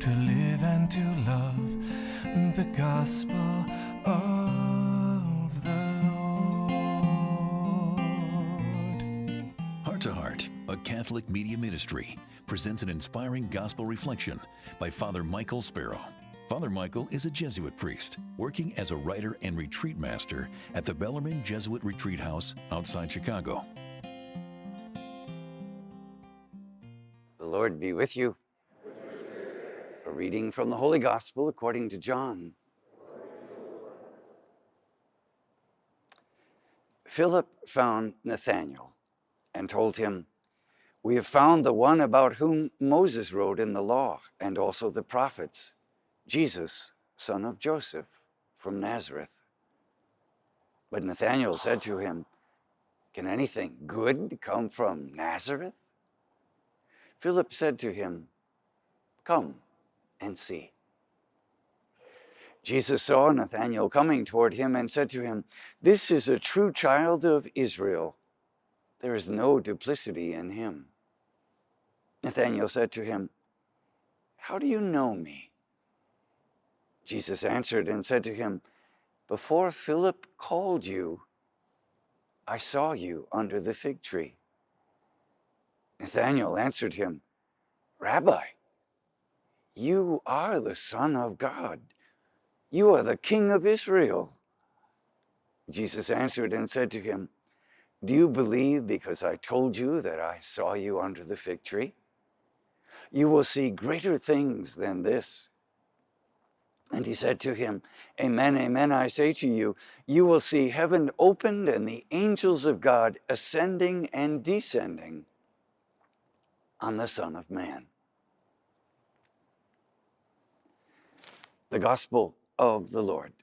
to live and to love the gospel of the Lord. Heart to Heart, a Catholic media ministry, presents an inspiring gospel reflection by Father Michael Sparrow. Father Michael is a Jesuit priest working as a writer and retreat master at the Bellarmine Jesuit Retreat House outside Chicago. The Lord be with you. A reading from the Holy Gospel according to John. Philip found Nathanael and told him, "We have found the one about whom Moses wrote in the law and also the prophets, Jesus, son of Joseph, from Nazareth." But Nathanael said to him, "Can anything good come from Nazareth?" Philip said to him, "Come and see." Jesus saw Nathanael coming toward him and said to him, "This is a true child of Israel. There is no duplicity in him." Nathanael said to him, "How do you know me?" Jesus answered and said to him, "Before Philip called you, I saw you under the fig tree." Nathanael answered him, "Rabbi, you are the Son of God. You are the King of Israel." Jesus answered and said to him, "Do you believe because I told you that I saw you under the fig tree? You will see greater things than this." And he said to him, "Amen, amen, I say to you, you will see heaven opened and the angels of God ascending and descending on the Son of Man." The Gospel of the Lord.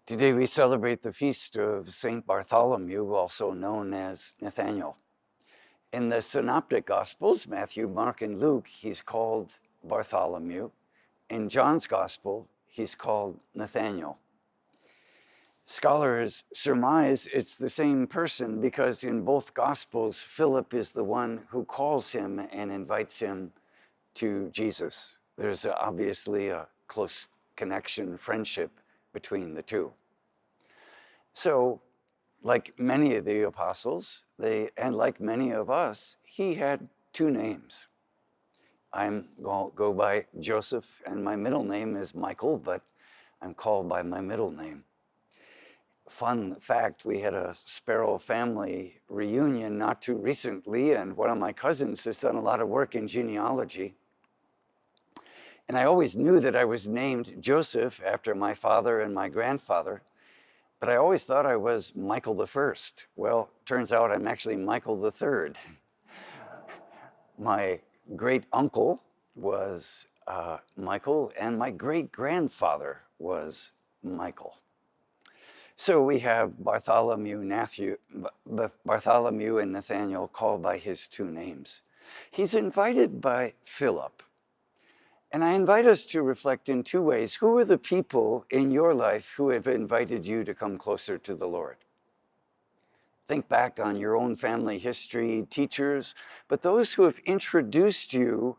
Today we celebrate the feast of St. Bartholomew, also known as Nathanael. In the Synoptic Gospels, Matthew, Mark, and Luke, he's called Bartholomew. In John's Gospel, he's called Nathanael. Scholars surmise it's the same person because in both Gospels, Philip is the one who calls him and invites him to Jesus. There's obviously a close connection, friendship between the two. So, like many of the apostles, and like many of us, he had two names. I go by Joseph, and my middle name is Michael, but I'm called by my middle name. Fun fact, we had a Sparrow family reunion not too recently, and one of my cousins has done a lot of work in genealogy. And I always knew that I was named Joseph after my father and my grandfather, but I always thought I was Michael the First. Well, turns out I'm actually Michael the Third. My great uncle was Michael, and my great grandfather was Michael. So we have Bartholomew and Nathanael called by his two names. He's invited by Philip. And I invite us to reflect in two ways. Who are the people in your life who have invited you to come closer to the Lord? Think back on your own family history, teachers, but those who have introduced you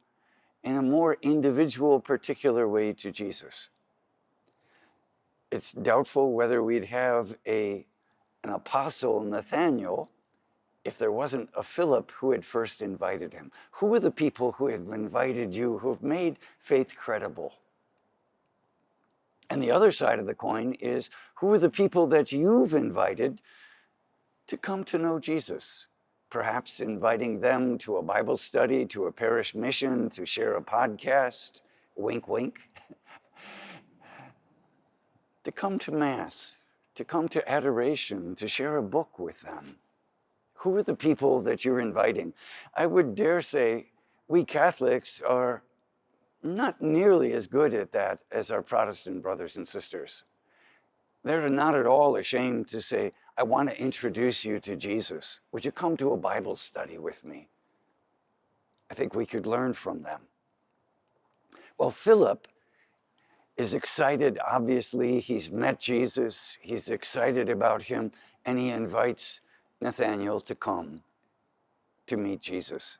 in a more individual, particular way to Jesus. It's doubtful whether we'd have an apostle, Nathanael, if there wasn't a Philip who had first invited him. Who are the people who have invited you, who have made faith credible? And the other side of the coin is, who are the people that you've invited to come to know Jesus? Perhaps inviting them to a Bible study, to a parish mission, to share a podcast, wink, wink, to come to Mass, to come to adoration, to share a book with them. Who are the people that you're inviting? I would dare say we Catholics are not nearly as good at that as our Protestant brothers and sisters. They're not at all ashamed to say, "I want to introduce you to Jesus. Would you come to a Bible study with me?" I think we could learn from them. Well, Philip is excited. Obviously, he's met Jesus. He's excited about him, and he invites Nathanael to come to meet Jesus.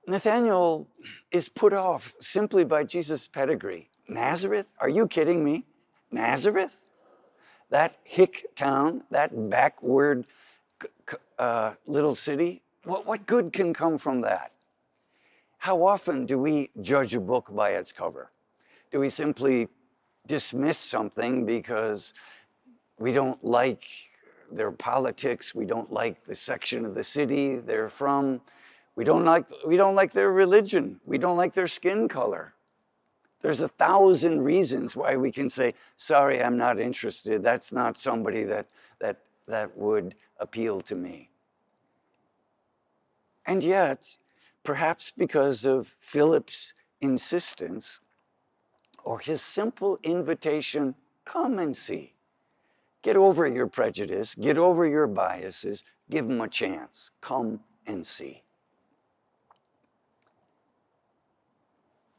Nathanael is put off simply by Jesus' pedigree. Nazareth? Are you kidding me? Nazareth? That hick town, that backward little city? What good can come from that? How often do we judge a book by its cover? Do we simply dismiss something because we don't like their politics, we don't like the section of the city they're from, we don't like their religion, we don't like their skin color? There's 1,000 reasons why we can say, sorry, I'm not interested. That's not somebody that would appeal to me. And yet, perhaps because of Philip's insistence or his simple invitation, come and see. Get over your prejudice, get over your biases, give them a chance. Come and see.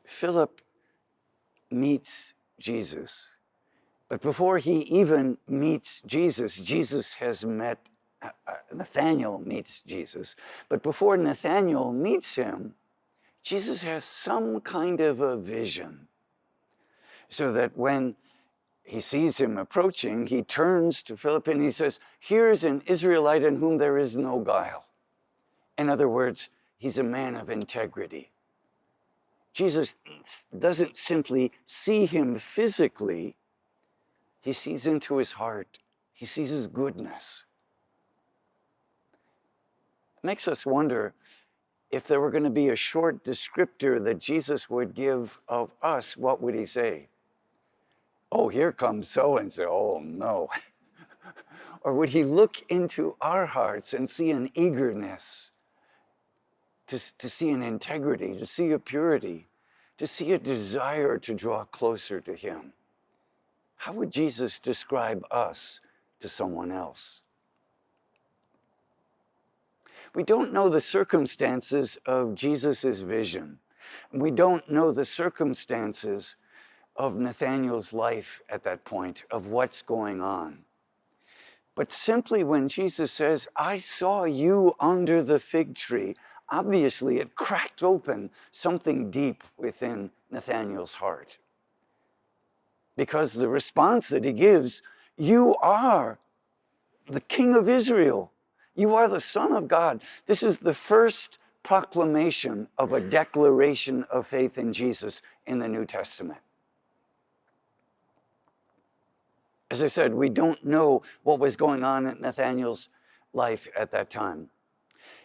Philip meets Jesus, but before he even meets Jesus, Nathanael meets Jesus. But before Nathanael meets him, Jesus has some kind of a vision, so that when he sees him approaching, he turns to Philip and he says, here's an Israelite in whom there is no guile. In other words, he's a man of integrity. Jesus doesn't simply see him physically, he sees into his heart. He sees his goodness. It makes us wonder if there were going to be a short descriptor that Jesus would give of us, what would he say? Oh, here comes so-and-so. Oh, no. Or would he look into our hearts and see an eagerness to see an integrity, to see a purity, to see a desire to draw closer to him? How would Jesus describe us to someone else? We don't know the circumstances of Jesus' vision. We don't know the circumstances of Nathanael's life at that point, of what's going on. But simply when Jesus says, I saw you under the fig tree, obviously it cracked open something deep within Nathanael's heart. Because the response that he gives, you are the King of Israel. You are the Son of God. This is the first proclamation of a declaration of faith in Jesus in the New Testament. As I said, we don't know what was going on in Nathanael's life at that time.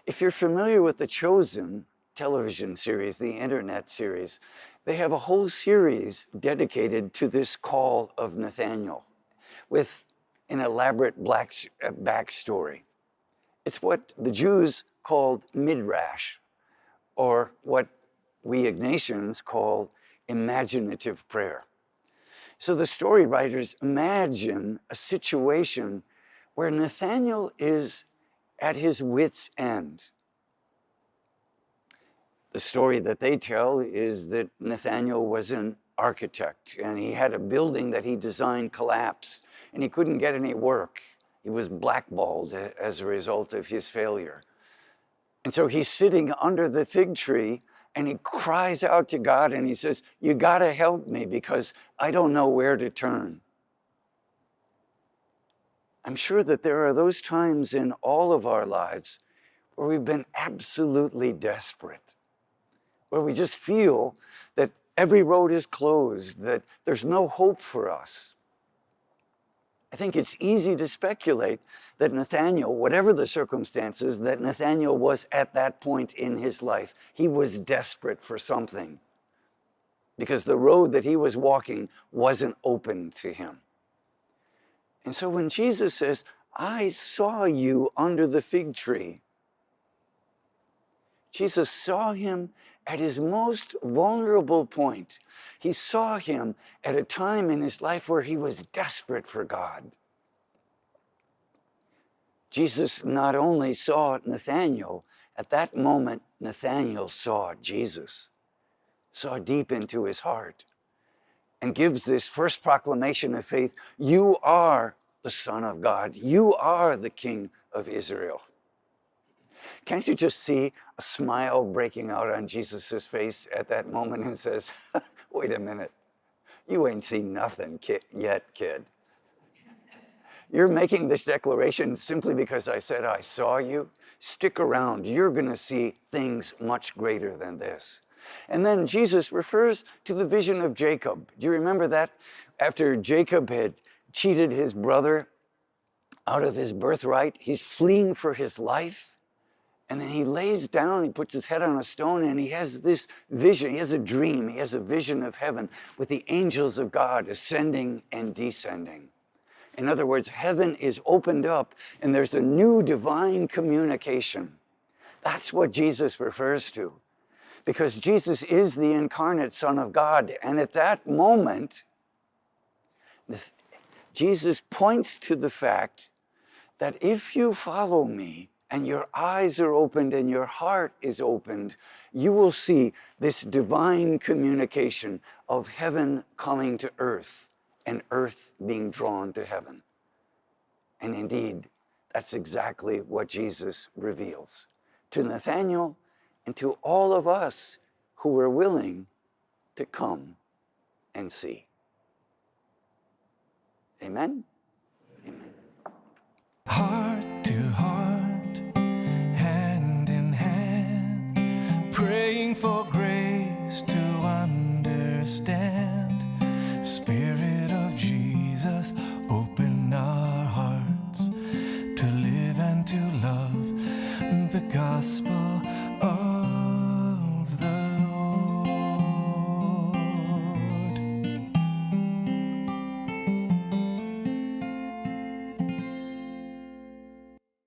If you're familiar with the Chosen television series, the internet series, they have a whole series dedicated to this call of Nathanael with an elaborate backstory. It's what the Jews called midrash, or what we Ignatians call imaginative prayer. So the story writers imagine a situation where Nathanael is at his wit's end. The story that they tell is that Nathanael was an architect and he had a building that he designed collapse and he couldn't get any work. He was blackballed as a result of his failure. And so he's sitting under the fig tree and he cries out to God and he says, you gotta help me because I don't know where to turn. I'm sure that there are those times in all of our lives where we've been absolutely desperate, where we just feel that every road is closed, that there's no hope for us. I think it's easy to speculate that Nathanael, whatever the circumstances, that Nathanael was at that point in his life, he was desperate for something because the road that he was walking wasn't open to him. And so when Jesus says, I saw you under the fig tree, Jesus saw him at his most vulnerable point. He saw him at a time in his life where he was desperate for God. Jesus not only saw Nathanael, at that moment, Nathanael saw Jesus, saw deep into his heart. and gives this first proclamation of faith. You are the Son of God. You are the King of Israel. Can't you just see a smile breaking out on Jesus' face at that moment and says, wait a minute, you ain't seen nothing yet, kid. You're making this declaration simply because I said I saw you. Stick around. You're going to see things much greater than this. And then Jesus refers to the vision of Jacob. Do you remember that? After Jacob had cheated his brother out of his birthright, he's fleeing for his life. And then he lays down, he puts his head on a stone, and he has this vision. He has a dream. He has a vision of heaven with the angels of God ascending and descending. In other words, heaven is opened up and there's a new divine communication. That's what Jesus refers to, because Jesus is the incarnate Son of God. And at that moment, Jesus points to the fact that if you follow me and your eyes are opened and your heart is opened, you will see this divine communication of heaven coming to earth and earth being drawn to heaven. And indeed, that's exactly what Jesus reveals to Nathaniel and to all of us who were willing to come and see. Amen? Amen. Heart to heart, hand in hand, praying for grace to understand. Spirit of Jesus, open our hearts to live and to love the gospel